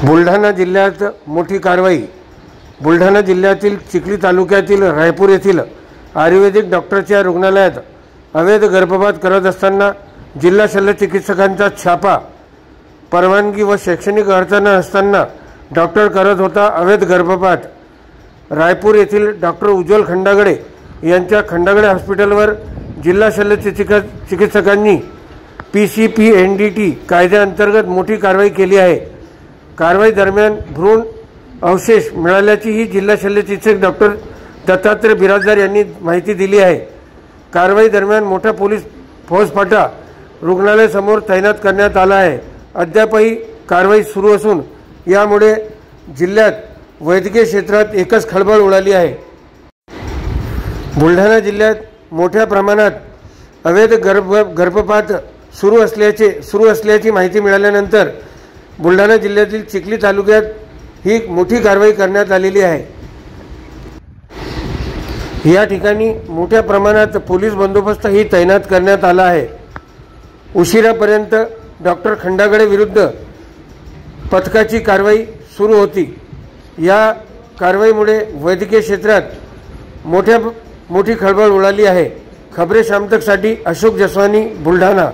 बुलढाणा जिल्ह्यात मोठी कारवाई। बुलढाणा जिल्ह्यातील चिखली तालुक्यातील रायपूर येथील आयुर्वेदिक डॉक्टरच्या रुग्णालयात अवैध गर्भपात करत असताना जिल्हा शल्यचिकित्सकांचा छापा। परवानगी व शैक्षणिक अर्ज नसताना डॉक्टर करत होता अवैध गर्भपात। रायपूर येथील डॉक्टर उज्ज्वल खंडागळे यांच्या खंडागळे हॉस्पिटलवर जिल्हा शल्यचिकित्सकांनी PCPNDT कायद्याअंतर्गत मोठी कारवाई केली आहे। कारवाई दरम्यान भ्रूण अवशेष मिळाल्याची ही जिल्हा शल्यचिकित्सक डॉक्टर दत्तात्रय बिराजदार यांनी माहिती दिली आहे। कारवाई दरम्यान मोठा पोलीस फौजफाटा रुग्णालयासमोर तैनात करण्यात आला आहे। अद्यापही कारवाई सुरू असून यामुळे जिल्ह्यात वैद्यकीय क्षेत्रात एकच खळबळ उडाली आहे। बुलढाणा जिल्ह्यात मोठ्या प्रमाणात अवैध गर्भपात सुरू असल्याची माहिती मिळाल्यानंतर बुलढाणा जिल्ह्यातील चिखली तालुक्यात ही मोठी कारवाई करण्यात आलेली आहे। या ठिकाणी मोठ्या प्रमाणात पोलीस बंदोबस्तही तैनात करण्यात आला आहे। उशिरापर्यंत डॉक्टर खंडागळे विरुद्ध पथकाची कारवाई सुरू होती। या कारवाईमुळे वैद्यकीय क्षेत्रात मोठी खळबळ उडाली आहे। खबरे शाम तकसाठी अशोक जसवानी, बुलढाणा।